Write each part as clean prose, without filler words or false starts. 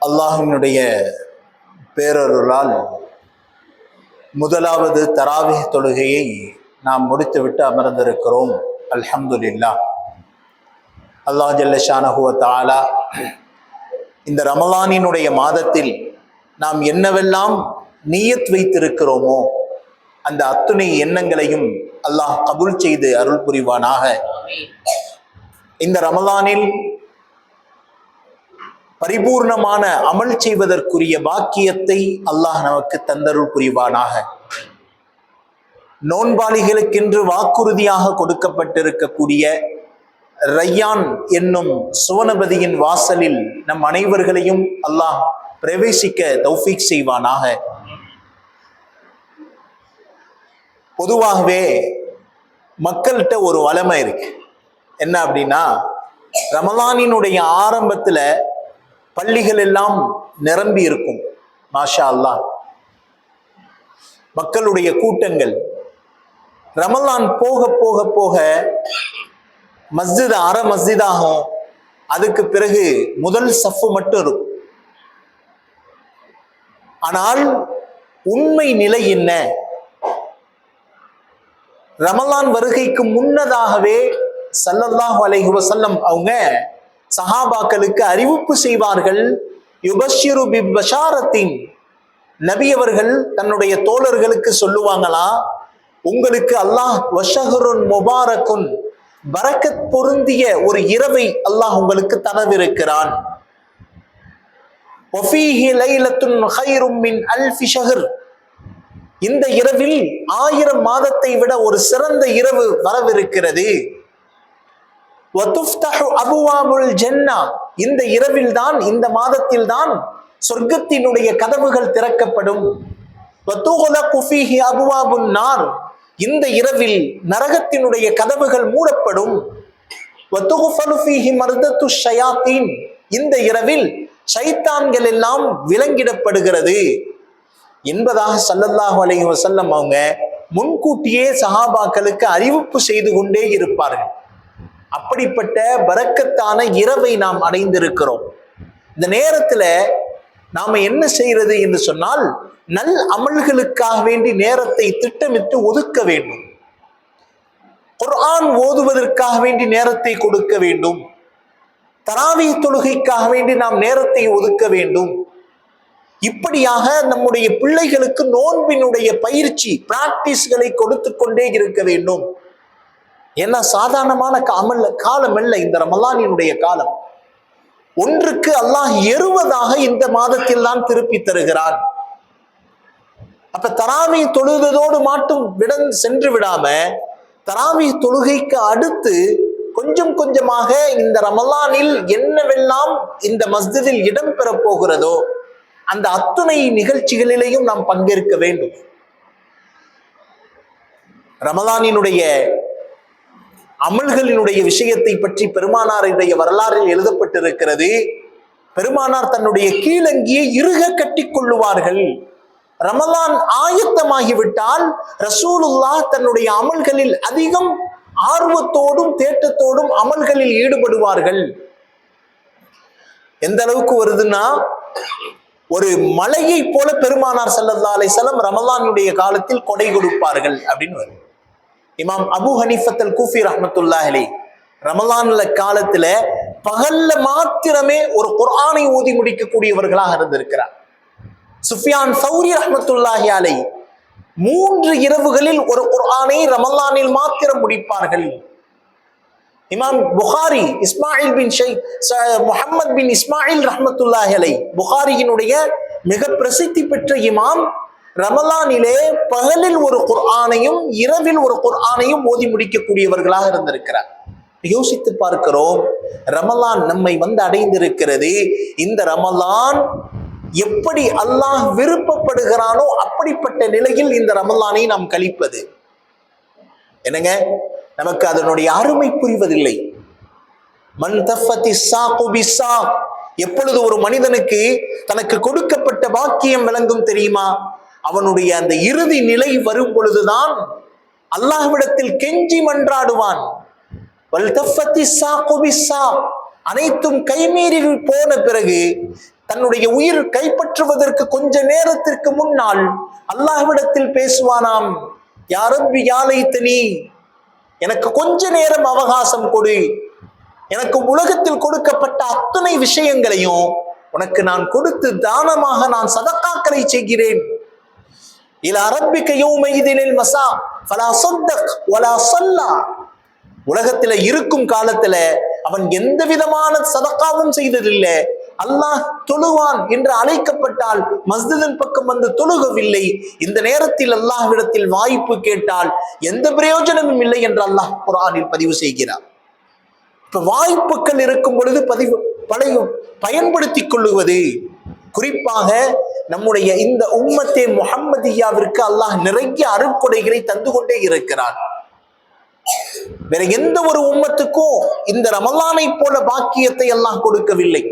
அல்லாஹ்வினுடைய பேரருளால் முதலாவது தராவீஹ் தொழுகையை நாம் முடித்துவிட்டு அமர்ந்திருக்கிறோம். அல்ஹம்துலில்லாஹ். அல்லாஹ் ஜல்ல ஷானஹு வ தஆலா இந்த ரமலானினுடைய மாதத்தில் நாம் என்னவெல்லாம் நியத் வைத்திருக்கிறோமோ அந்த அத்துணை எண்ணங்களையும் அல்லாஹ் கபூல் செய்து அருள் புரிவானாக. இந்த ரமலானில் பரிபூர்ணமான அமல் செய்வதற்குரிய பாக்கியத்தை அல்லாஹ் நமக்கு தந்தருள் புரிவானாக. நோன்பாளிகளுக்கென்று வாக்குறுதியாக கொடுக்கப்பட்டிருக்கக்கூடிய ரையான் என்னும் சுவனபதியின் வாசலில் நம் அனைவர்களையும் அல்லாஹ் பிரவேசிக்க தௌஃபீக் செய்வானாக. பொதுவாகவே மக்கள்கிட்ட ஒரு வளமை இருக்கு. என்ன அப்படின்னா, ரமலானினுடைய ஆரம்பத்துல பள்ளிகள் எல்லாம் நிரம்பி இருக்கும். மாஷா அல்லாஹ், மக்களுடைய கூட்டங்கள். ரமலான் போக போக போக மஸ்ஜித் அரை மஸ்ஜிதாகும். அதுக்கு பிறகு முதல் சஃப்பு மட்டும் இருக்கும். ஆனால் உண்மை நிலை என்ன? ரமலான் வருகைக்கு முன்னதாகவே ஸல்லல்லாஹு அலைஹி வஸல்லம் அவங்க சஹாபாக்களுக்கு அறிவிப்பு செய்வார்கள். யுபஷ்ஷிரு பிபஷாரத்தின், நபி அவர்கள் தன்னுடைய தோழர்களுக்கு சொல்லுவாங்களா, உங்களுக்கு அல்லாஹ் வஷஹருன் முபாரக்குன், பரக்கத் பொருந்திய ஒரு இரவை அல்லாஹ் உங்களுக்கு தரவிருக்கிறான். வஃபீஹி லைலத்துன் கைரும் மின் அல்ஃபி ஷஹர், இந்த இரவில் 1000 மாதத்தை விட ஒரு சிறந்த இரவு வரவிருக்கிறது. வதுஃப்தஹு அபுவாபுல் ஜன்னah, இந்த இரவில் தான், இந்த மாதத்தில் தான் சொர்க்கத்தினுடைய கதவுகள் திறக்கப்படும். வதுக்லகு ஃபீஹி அபுவாபுன் நார், இந்த இரவில் நரகத்தினுடைய கதவுகள் மூடப்படும். வதுக்ஃபலு ஃபீஹி மர்தத்து ஷயாத்தீன், இந்த இரவில் ஷைத்தான்கள் எல்லாம் விலங்கிடப்படுகிறது என்பதாக ஸல்லல்லாஹு அலைஹி வஸல்லம் அவங்க முன்கூட்டியே சஹாபாக்களுக்கு அறிவிப்பு செய்து கொண்டே இருப்பார்கள். அப்படிப்பட்ட பரக்கத்தான இரவை நாம் அடைந்திருக்கிறோம். இந்த நேரத்துல நாம என்ன செய்யறது என்று சொன்னால், நல் அமல்களுக்காக வேண்டி நேரத்தை திட்டமிட்டு ஒதுக்க வேண்டும். குர்ஆன் ஓதுவதற்காக வேண்டி நேரத்தை கொடுக்க வேண்டும். தராவீஹ் தொழுகைக்காக வேண்டி நாம் நேரத்தை ஒதுக்க வேண்டும். இப்படியாக நம்முடைய பிள்ளைகளுக்கு நோன்பினுடைய பயிற்சி பிராக்டிஸ்களை கொடுத்து கொண்டே இருக்க வேண்டும். ஏன்னா சாதாரணமான காலம் அல்ல இந்த ரமலானினுடைய காலம். ஒன்றுக்கு அல்லாஹ் 60 இந்த மாதத்தில் தான் திருப்பி தருகிறான். அப்ப தராவீஹ் தொழுவதோடு மட்டும் சென்று விடாம, தராவீஹ் தொழுகைக்கு அடுத்து கொஞ்சம் கொஞ்சமாக இந்த ரமலானில் என்னவெல்லாம் இந்த மஸ்ஜிதில் இடம்பெற போகிறதோ அந்த அத்துணை நிகழ்ச்சிகளிலேயும் நாம் பங்கேற்க வேண்டும். ரமலானினுடைய அமல்களினுடைய விஷயத்தை பற்றி பெருமானாருடைய வரலாறில் எழுதப்பட்டிருக்கிறது. பெருமானார் தன்னுடைய கீழங்கியை இறுக கட்டி கொள்ளுவார்கள். ரமலான் ஆயத்தமாகிவிட்டால் ரசூலுல்லாஹ் தன்னுடைய அமல்களில் அதிகம் ஆர்வத்தோடும் தேட்டத்தோடும் அமல்களில் ஈடுபடுவார்கள். எந்த அளவுக்கு வருதுன்னா, ஒரு மலையை போல பெருமானார் ஸல்லல்லாஹு அலைஹி வஸல்லம் ரமலானுடைய காலத்தில் கொடை கொடுப்பார்கள் அப்படின்னு வரும். இமாம் அபு ஹனீஃபத் அல் கூஃபி ரஹ்மத்துல்லாஹி அலைஹி ரமலான்ல காலத்துல பகல்ல மாத்திரமே ஒரு குர்ஆனை ஓதி முடிக்கக்கூடியவர்களாக இருந்திருக்கிறார். சுஃபியான் சௌரி ரஹ்மத்துல்லாஹி அலைஹி 3 இரவுகளில் ஒரு குர்ஆனை ரமலானில் மாத்திரம் முடிப்பார்கள். இமாம் புகாரி இஸ்மாயில் பின் முஹம்மத் பின் இஸ்மாயில் ரஹ்மத்துல்லாஹி அலைஹி, புகாரியினுடைய மிக பிரசித்தி பெற்ற இமாம், ரமலானிலே பகலில் ஒரு குர்ஆனையும் இரவில் ஒரு குர்ஆனையும் ஓதி முடிக்கக்கூடியவர்களாக இருந்திருக்கிறார். யோசித்து பார்க்கிறோம், ரமலான் நம்மை அடைந்திருக்கிறது. இந்த ரமலான் எப்படி அல்லாஹ் விருப்பப்படுகிறானோ அப்படிப்பட்ட நிலையில் இந்த ரமலானை நாம் கழிப்பது என்னங்க, நமக்கு அதனுடைய அருமை புரிவதில்லை. மன் தஃபத்தி ஸாகு பிஸ்ஸாக், எப்பொழுது ஒரு மனிதனுக்கு தனக்கு கொடுக்கப்பட்ட பாக்கியம் விளங்கும் தெரியுமா? அவனுடைய அந்த இறுதி நிலை வரும் பொழுதுதான் அல்லாஹ்விடத்தில் கெஞ்சி மன்றாடுவான். வல் தஃபத்தி ஸாகு பிஸ்ஸாக், அனைத்தும் கைமீறி போன பிறகு தன்னுடைய உயிர் கைப்பற்றுவதற்கு கொஞ்ச நேரத்திற்கு முன்னால் அல்லாஹ்விடத்தில் பேசுவானாம், யா ரப்பி யா லைத்தனி, எனக்கு கொஞ்ச நேரம் அவகாசம் கொடு, எனக்கு உலகத்தில் கொடுக்கப்பட்ட அத்தனை விஷயங்களையும் உனக்கு நான் கொடுத்து தானமாக நான் சதக்காக்களை செய்கிறேன். இலா ரப்பிக யௌமைதினில் மஸா ஃபலா ஸத்தக் வலா ஸல்லா. உலகத்துல இருக்கும் காலத்துல அவன் எந்த விதமான சதக்காவும் செய்ததில்லை. அல்லாஹ் தொழுவான் என்று அழைக்கப்பட்டால் மஸ்ஜிதின் பக்கம் வந்து தொழுகவில்லை. இந்த நேரத்தில் அல்லாஹ்விடத்தில் வாய்ப்பு கேட்டால் எந்த பிரயோஜனமும் இல்லை என்று அல்லாஹ் குர்ஆனில் பதிவு செய்கிறார். இப்ப வாய்ப்புகள் இருக்கும் பொழுது பயன்படுத்திக் கொள்ளுவது, குறிப்பாக நம்முடைய இந்த உம்மத்தே முஹம்மதியாவிற்கு அல்லாஹ் நிறைய அருட்கொடைகளை தந்து கொண்டே இருக்கிறான். வேற எந்த ஒரு உம்மத்துக்கும் இந்த ரமலானை போல பாக்கியத்தை அல்லாஹ் கொடுக்கவில்லை.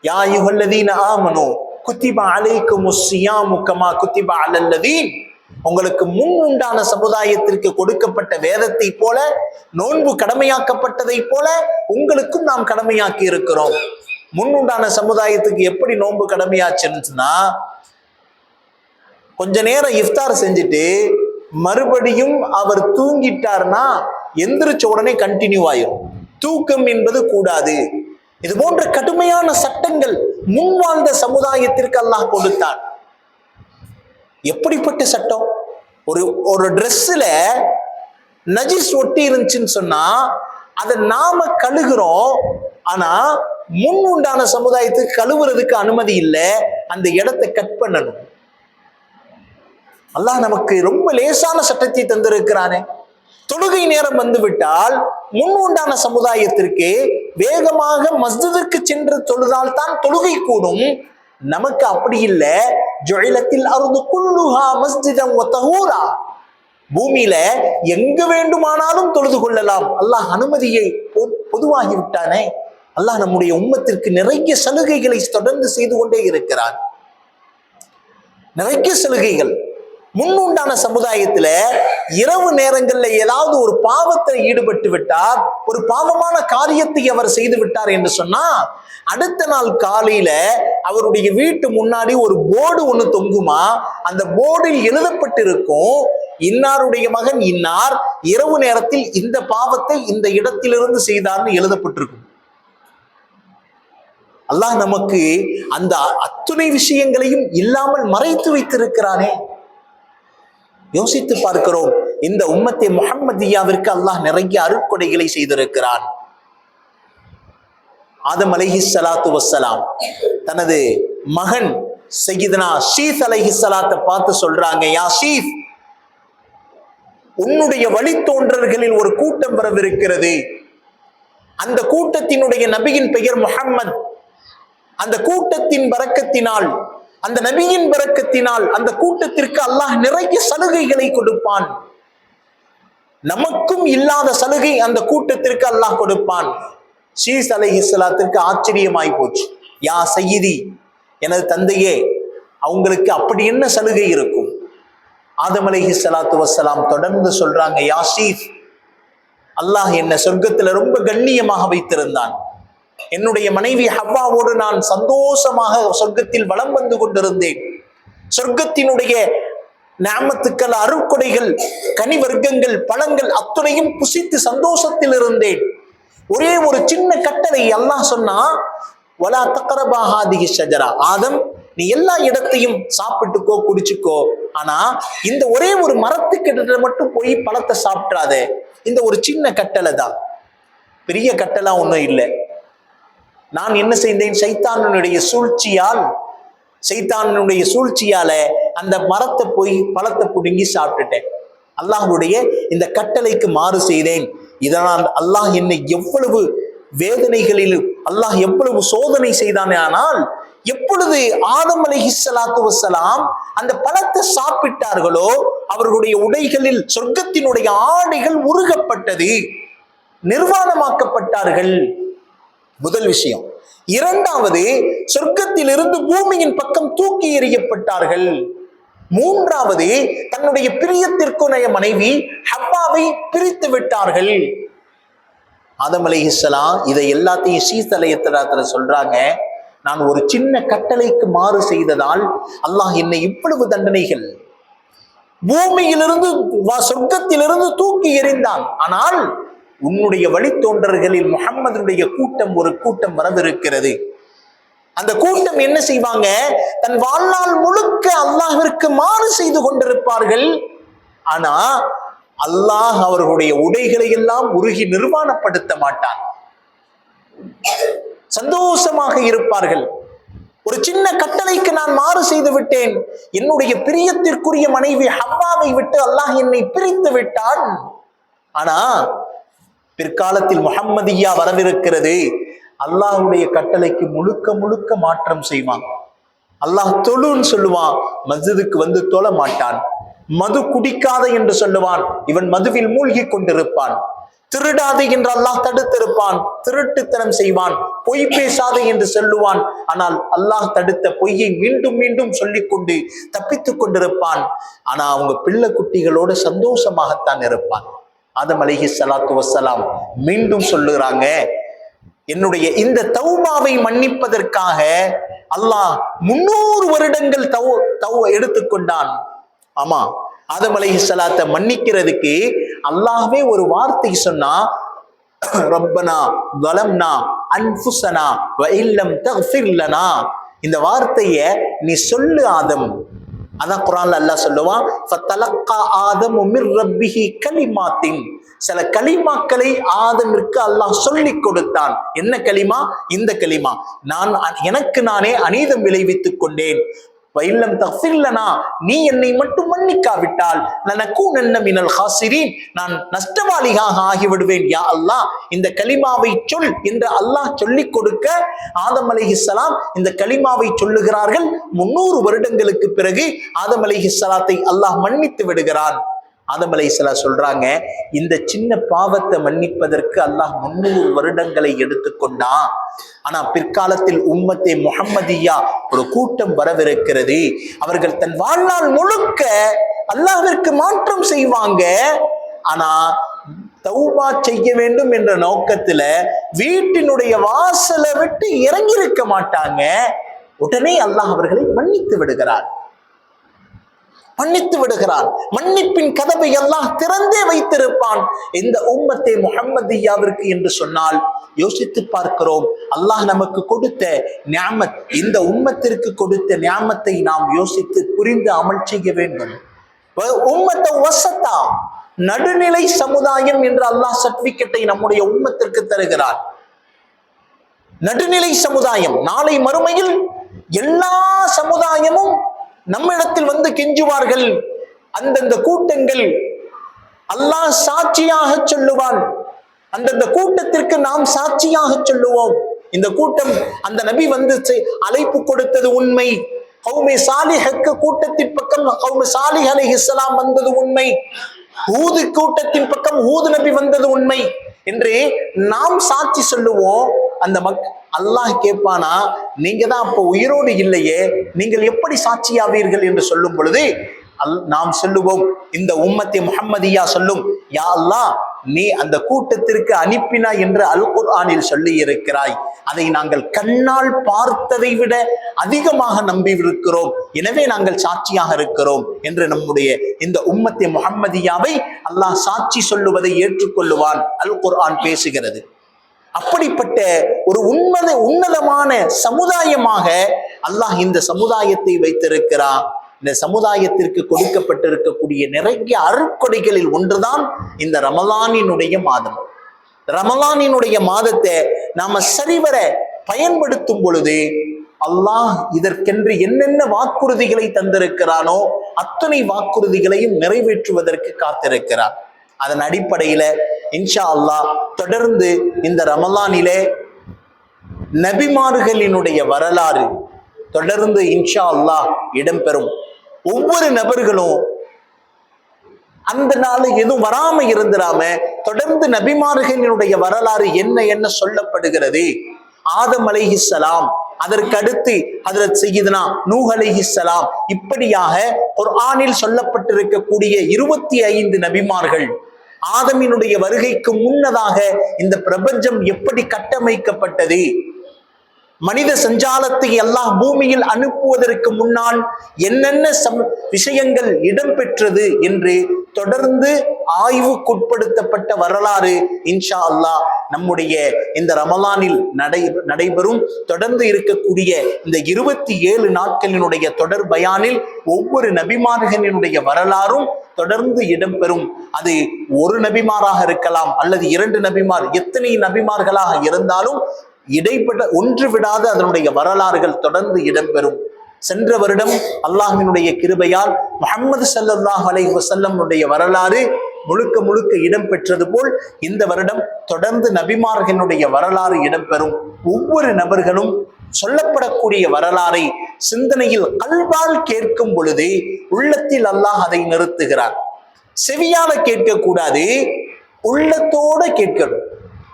யா அய்யுஹல்லதீன ஆமனூ குத்திப அலைக்குமுஸ் ஸியாமு கமா குத்திப அலல்லதீன். உங்களுக்கு முன் உண்டான சமுதாயத்திற்கு கொடுக்கப்பட்ட வேதத்தை போல, நோன்பு கடமையாக்கப்பட்டதை போல உங்களுக்கும் நாம் கடமையாக்கி இருக்கிறோம். முன் உண்டான சமுதாயத்துக்கு எப்படி நோன்பு கடமையாச்சுன்னா, கொஞ்ச நேரம் இஃப்தார் செஞ்சுட்டு மறுபடியும் அவர் தூங்கிட்டார்னா எந்திரிச்ச உடனே கண்டினியூ ஆயிரும். தூக்கம் என்பது கூடாது. இது போன்ற கடுமையான சட்டங்கள் முன் வாழ்ந்த சமுதாயத்திற்கு அல்லாஹ் கொடுத்தான். எப்படிப்பட்ட சட்டம்? ஒரு ட்ரெஸ்ல நஜிஸ் ஒட்டி இருந்துச்சுன்னு சொன்னா அதை நாம கழுகுறோம். ஆனா முன் உண்டான சமுதாயத்துக்கு கழுவுறதுக்கு அனுமதி இல்லை. அந்த இடத்தை கட் பண்ணணும். அல்லாஹ் நமக்கு ரொம்ப லேசான சட்டத்தை தந்திருக்கிறானே. தொழுகை நேரம் வந்து விட்டால் முன் உண்டான சமுதாயத்திற்கு வேகமாக மஸ்ஜிதுக்கு சென்று தொழுதால் தான் தொழுகை கூடும். நமக்கு அப்படி இல்லை. ஜுஇலத்தில் அர்து குல்லுஹா மஸ்ஜிதன் வ தஹூரா. பூமியில எங்க வேண்டுமானாலும் தொழுது கொள்ளலாம். அல்லாஹ் அனுமதியை பொதுவாகி விட்டானே. அல்லாஹ் நம்முடைய உம்மத்திற்கு நிறைய சலுகைகளை தொடர்ந்து செய்து கொண்டே இருக்கிறான். நிறைய சலுகைகள். முன்னுண்டான சமுதாயத்துல இரவு நேரங்கள்ல ஏதாவது ஒரு பாவத்தில் ஈடுபட்டு விட்டார், ஒரு பாவமான காரியத்தை அவர் செய்து விட்டார் என்று சொன்னா, அடுத்த நாள் காலையில அவருடைய வீட்டு முன்னாடி ஒரு போர்டு ஒண்ணு தொங்குமா. அந்த போர்டில் எழுதப்பட்டிருக்கும், இன்னாருடைய மகன் இன்னார் இரவு நேரத்தில் இந்த பாவத்தை இந்த இடத்திலிருந்து செய்தார்னு எழுதப்பட்டிருக்கும். அல்லாஹ் நமக்கு அந்த அத்துணை விஷயங்களையும் இல்லாமல் மறைத்து வைத்திருக்கிறானே. யோசித்து பார்க்கிறோம். இந்த உம்மத்தே முஹம்மதியாவிற்கு அல்லாஹ் நிறைய அருட்கொடைகளை செய்திருக்கிறான். ஆதம் அலைஹிஸ்ஸலாத்து வஸ்ஸலாம் தனது மகன் சய்யிதுனா ஷீஸ் அலைஹிஸ்ஸலாத்தை பார்த்து சொல்றாங்க, யா ஷீஸ், உன்னுடைய வழித்தோன்றர்களில் ஒரு கூட்டம் வரவிருக்கிறது. அந்த கூட்டத்தினுடைய நபியின் பெயர் முஹம்மது. அந்த கூட்டத்தின் பரக்கத்தினால், அந்த நபியின் பரக்கத்தினால் அந்த கூட்டத்திற்கு அல்லாஹ் நிறைய சலுகைகளை கொடுப்பான். நமக்கும் இல்லாத சலுகை அந்த கூட்டத்திற்கு அல்லாஹ் கொடுப்பான். ஷீஸ் அலைஹிஸ்ஸலாத்திற்கு ஆச்சரியமாய் போச்சு. யா சய்யிதி, எனது தந்தையே, அவங்களுக்கு அப்படி என்ன சலுகை இருக்கும்? ஆதம் அலைஹிஸ்ஸலாத்து வஸ்ஸலாம் தொடர்ந்து சொல்றாங்க, யா ஷீஸ், அல்லாஹ் என்ன சொர்க்கத்துல ரொம்ப கண்ணியமாக வைத்திருந்தான். என்னுடைய மனைவி ஹவ்வாவோடு நான் சந்தோஷமாக சொர்க்கத்தில் வலம் வந்து கொண்டிருந்தேன். சொர்க்கத்தினுடைய நிஅமத்துக்கள், அருட்கொடைகள், கனி வர்க்கங்கள், பழங்கள் அத்துணையும் புசித்து சந்தோஷத்தில் இருந்தேன். ஒரே ஒரு சின்ன கட்டளை அல்லாஹ் சொன்னா, வலா தக்ரபா ஹாதிஹி ஷஜரா, ஆதம் நீ எல்லா இடத்தையும் சாப்பிட்டுக்கோ, குடிச்சுக்கோ, ஆனா இந்த ஒரே ஒரு மரத்துக்கிட்ட மட்டும் போய் பழத்தை சாப்பிட்றாதே. இந்த ஒரு சின்ன கட்டளை தான், பெரிய கட்டளை ஒன்றும் இல்லை. நான் என்ன செய்தேன்? சைத்தானுடைய சூழ்ச்சியால அந்த மரத்தை போய் பழத்தை புடுங்கி சாப்பிட்டுட்டேன். அல்லாஹ்வுடைய இந்த கட்டளைக்கு மாறு செய்தேன். இதனால் அல்லாஹ் என்னை எவ்வளவு வேதனைகளிலும் அல்லாஹ் எவ்வளவு சோதனை செய்தானே. ஆனால் எப்பொழுது ஆதம் அலைஹிஸ்ஸலாத்து வஸ்ஸலாம் அந்த பழத்தை சாப்பிட்டார்களோ, அவர்களுடைய உடைகளில் சொர்க்கத்தினுடைய ஆடைகள் உருகப்பட்டது, நிர்வாணமாக்கப்பட்டார்கள். முதல் விஷயம். இரண்டாவது, சொர்க்கத்திலிருந்து பூமியின் பக்கம் தூக்கி எறியப்பட்டார்கள். மூன்றாவது, தன்னுடைய பிரியத்திற்குரிய மனைவி ஹவ்வாவை பிரித்து விட்டார்கள். ஆதம் அலைஹிஸ்ஸலாம் இதை எல்லாத்தையும் ஷீஸ் அலைஹிஸ்ஸலாத்துல சொல்றாங்க, நான் ஒரு சின்ன கட்டளைக்கு மாறு செய்ததால் அல்லாஹ் என்னை இவ்வளவு தண்டனைகள், பூமியிலிருந்து சொர்க்கத்திலிருந்து தூக்கி எறிந்தான். ஆனால் உன்னுடைய வழித்தோன்றர்களில் முஹம்மதுடைய கூட்டம் ஒரு கூட்டம் வரவிருக்கிறது. அந்த கூட்டம் என்ன செய்வாங்க? தன் வாழ்நாள் முழுக்க அல்லாஹ்விற்கு மாறு செய்து கொண்டிருப்பார்கள். ஆனா அல்லாஹ் அவர்களுடைய உடைகளை எல்லாம் உருகி நிர்வாணப்படுத்த மாட்டான். சந்தோஷமாக இருப்பார்கள். ஒரு சின்ன கட்டளைக்கு நான் மாறு செய்து விட்டேன், என்னுடைய பிரியத்திற்குரிய மனைவி ஹவ்வாவை விட்டு அல்லாஹ் என்னை பிரித்து விட்டான். ஆனா பிற்காலத்தில் முஹம்மதியா வரவிருக்கிறது. அல்லாஹ்வுடைய கட்டளைக்கு முழுக்க முழுக்க மாற்றம் செய்வான். அல்லாஹ் தொழுன்னு சொல்லுவான், மஸ்ஜிதுக்கு வந்து தொழ மாட்டான். மது குடிக்காத என்று சொல்லுவான், இவன் மதுவில் மூழ்கி கொண்டிருப்பான். திருடாதே என்று அல்லாஹ் தடுத்திருப்பான், திருட்டுத்தனம் செய்வான். பொய் பேசாதே என்று சொல்லுவான், ஆனால் அல்லாஹ் தடுத்த பொய்யை மீண்டும் மீண்டும் சொல்லிக் கொண்டு தப்பித்துக் கொண்டிருப்பான். ஆனா அவங்க பிள்ளை குட்டிகளோட சந்தோஷமாகத்தான் இருப்பான். ஆதம் அலைஹிஸ்ஸலாத்து வஸ்ஸலாம் மீண்டும் சொல்லுகிறாங்க, என்னுடைய இந்த தௌபாவை மன்னிப்பதற்காக அல்லாஹ் 300 வருடங்கள் எடுத்துக்கொண்டான். ஆமா, ஆதம் அலைஹிஸ்ஸலாத்தை மன்னிக்கிறதுக்கு அல்லாஹ்வே ஒரு வார்த்தை சொன்னா, ரப்பனா ஸலம்னா அன்ஃபுஸனா வ இல்லம் தக்ஃபிர் லனா. இந்த வார்த்தையை நீ சொல்லு ஆதம். அதான் குர்ஆன்ல அல்லாஹ் சொல்லுவான், ஃபதலக்கா ஆதமு மிர் ரப்பிஹி கலிமாத்தின். சில கலிமாக்களை ஆதமிற்கு அல்லாஹ் சொல்லி கொடுத்தான். என்ன கலிமா? இந்த கலிமா, நான் எனக்கு நானே அநீதம் விளைவித்துக் கொண்டேன். வைல்லம் தஃபில்லனா, நீ என்னை மட்டும் மன்னிக்காவிட்டால் லனகூனன்ன மினல் ஹாசிரீன், நான் நஷ்டவாளியாக ஆகிவிடுவேன். யா அல்லாஹ், இந்த கலிமாவை சொல் என்று அல்லாஹ் சொல்லிக் கொடுக்க ஆதம் அலைஹிஸ்ஸலாம் இந்த கலிமாவை சொல்லுகிறார்கள். 300 வருடங்களுக்கு பிறகு ஆதம் அலைஹிஸ்ஸலாத்தை அல்லாஹ் மன்னித்து விடுகிறான். ஆதம் அலைஹிஸ்ஸலாம் சொல்றாங்க, இந்த சின்ன பாவத்தை மன்னிப்பதற்கு அல்லாஹ் 300 வருடங்களை எடுத்துக்கொண்டான். ஆனா பிற்காலத்தில் உம்மத்தே முஹம்மதியா ஒரு கூட்டம் வரவிருக்கிறது. அவர்கள் தன் வாழ்நாள் முழுக்க அல்லாஹ்விற்கு மாற்றம் செய்வாங்க. ஆனா தௌபா செய்ய வேண்டும் என்ற நோக்கத்துல வீட்டினுடைய வாசலை விட்டு இறங்கி இருக்க மாட்டாங்க. உடனே அல்லாஹ் அவர்களை மன்னித்து விடுகிறார். மன்னிப்பின் கதவை அல்லாஹ் திறந்தே வைத்திருப்பான் இந்த உம்மத்தே முஹம்மதியாவிற்கு என்று சொன்னால் யோசித்து பார்க்கிறோம். அல்லாஹ் நமக்கு கொடுத்த நியாமத், இந்த உம்மத்திற்கு கொடுத்த நியாமத்தை நாம் யோசித்து புரிந்து அமல் செய்ய வேண்டும். உம்மத்த வசத்தா, நடுநிலை சமுதாயம் என்று அல்லாஹ் சர்டிபிகேட்டை நம்முடைய உம்மத்திற்கு தருகிறார். நடுநிலை சமுதாயம். நாளை மறுமையில் எல்லா சமுதாயமும் நம்மிடத்தில் வந்து கெஞ்சுவார்கள். அந்தந்த கூட்டங்கள் அல்லாஹ் சாட்சியாக சொல்லுவான். அந்தந்த கூட்டத்திற்கு நாம் சாட்சியாக சொல்லுவோம். இந்த கூட்டம் அந்த நபி வந்து அழைப்பு கொடுத்தது உண்மை. கௌமே சாலிஹுக்கு கூட்டத்தின் பக்கம் கௌமே சாலிஹ் அலைஹிஸ்ஸலாம் வந்தது உண்மை. ஹூது கூட்டத்தின் பக்கம் ஹூது நபி வந்தது உண்மை என்று நாம் சாட்சி சொல்லுவோம். அந்த அல்லாஹ் கேட்பானா, நீங்க தான் அப்ப உயிரோடு இல்லையே, நீங்கள் எப்படி சாட்சியாவீர்கள் என்று சொல்லும் பொழுது நாம் சொல்லுவோம், இந்த உம்மத்தே முஹம்மதியா சொல்லும், யா அல்லாஹ், நீ அந்த கூட்டத்திற்கு அனுப்பினா என்று அல் குர்ஆனில் சொல்லி இருக்கிறாய். அதை நாங்கள் கண்ணால் பார்த்ததை விட அதிகமாக நம்பி இருக்கிறோம். எனவே நாங்கள் சாட்சியாக இருக்கிறோம் என்று நம்முடைய இந்த உம்மத்தே முஹம்மதியாவை அல்லாஹ் சாட்சி சொல்லுவதை ஏற்றுக்கொள்ளுவான். அல் குர்ஆன் பேசுகிறது. அப்படிப்பட்ட ஒரு உன்னதமான சமுதாயமாக அல்லாஹ் இந்த சமுதாயத்தை வைத்திருக்கிறான். இந்த சமுதாயத்திற்கு கொடுக்கப்பட்டிருக்கக்கூடிய நிறைய அருட்கொடைகளில் ஒன்றுதான் இந்த ரமலானினுடைய மாதம். ரமலானினுடைய மாதத்தை நாம சரிவர பயன்படுத்தும் பொழுது அல்லாஹ் இதற்கென்று என்னென்ன வாக்குறுதிகளை தந்திருக்கிறானோ அத்தனை வாக்குறுதிகளையும் நிறைவேற்றுவதற்கு காத்திருக்கிறார். அதன் அடிப்படையில இன்ஷா அல்லாஹ் தொடர்ந்து இந்த ரமலானிலே நபிமார்களினுடைய வரலாறு தொடர்ந்து இன்ஷா அல்லாஹ் இடம்பெறும். ஒவ்வொரு நபர்களும் அந்த நாள் எதுவும் வராம இருந்துடாம தொடர்ந்து நபிமார்களினுடைய வரலாறு என்ன சொல்லப்படுகிறது. ஆதம் அலைஹிஸ்ஸலாம், அதற்கு அடுத்து ஹஜ்ரத் சய்யிதுனா நூஹ் அலைஹிஸ்ஸலாம், இப்படியாக குர்ஆனில் சொல்லப்பட்டிருக்கக்கூடிய 25 நபிமார்கள். ஆதமினுடைய வருகைக்கு முன்னதாக இந்த பிரபஞ்சம் எப்படி கட்டமைக்கப்பட்டது, மனித சஞ்சாலத்தை அல்லாஹ் பூமியில் அனுப்புவதற்கு முன்னால் என்னென்ன விஷயங்கள் இடம்பெற்றது என்று தொடர்ந்து ஆய்வுக்குட்படுத்தப்பட்ட வரலாறு இன்ஷா அல்லாஹ் நம்முடைய இந்த ரமலானில் நடைபெறும் தொடர்ந்து இருக்கக்கூடிய இந்த 27 நாட்களினுடைய தொடர் பயானில் ஒவ்வொரு நபிமார்களினுடைய வரலாறும் தொடர்ந்து இடம்பெறும். அது ஒரு நபிமாராக இருக்கலாம் அல்லது 2 நபிமார், எத்தனை நபிமார்களாக இருந்தாலும் இடைப்பட்ட ஒன்று விடாத அதனுடைய வரலாறுகள் தொடர்ந்து இடம்பெறும். சென்ற வருடம் அல்லாஹ்வினுடைய கிருபையால் முஹம்மது ஸல்லல்லாஹு அலைஹி வஸல்லம் வரலாறு முழுக்க இடம்பெற்றது போல் இந்த வருடம் தொடர்ந்து நபிமார்களுடைய வரலாறு இடம்பெறும். ஒவ்வொரு நபர்களும் சொல்லப்படக்கூடிய வரலாறை சிந்தனையில் கல்வால் கேட்கும் பொழுது உள்ளத்தில் அல்லாஹ் அதை நிறுத்துகிறார். செவியால கேட்கக்கூடாது, உள்ளத்தோட கேட்கணும்.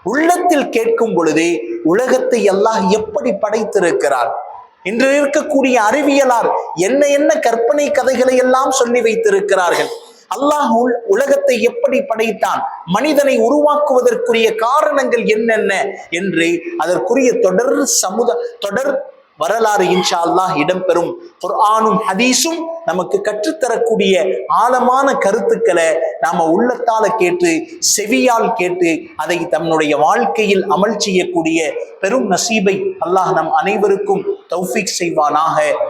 உள்ளத்தில் கேட்கும் பொழுது உலகத்தை அல்லாஹ் எப்படி படைத்திருக்கிறார், இன்று இருக்கக்கூடிய அறிவியலார் என்ன கற்பனை கதைகளை எல்லாம் சொல்லி வைத்திருக்கிறார்கள், அல்லாஹ் உலகத்தை எப்படி படைத்தான், மனிதனை உருவாக்குவதற்குரிய காரணங்கள் என்னென்ன என்று அதற்குரிய தொடர் வரலாறு இன்ஷா அல்லாஹ் இடம்பெறும். குர்ஆனும் ஹதீஸும் நமக்கு கற்றுத்தரக்கூடிய ஆழமான கருத்துக்களை நாம உள்ளத்தால கேட்டு செவியால் கேட்டு அதை தன்னுடைய வாழ்க்கையில் அமல் செய்யக்கூடிய பெரும் நசீபை அல்லாஹ் நம் அனைவருக்கும் தௌஃபீக் செய்வானாக.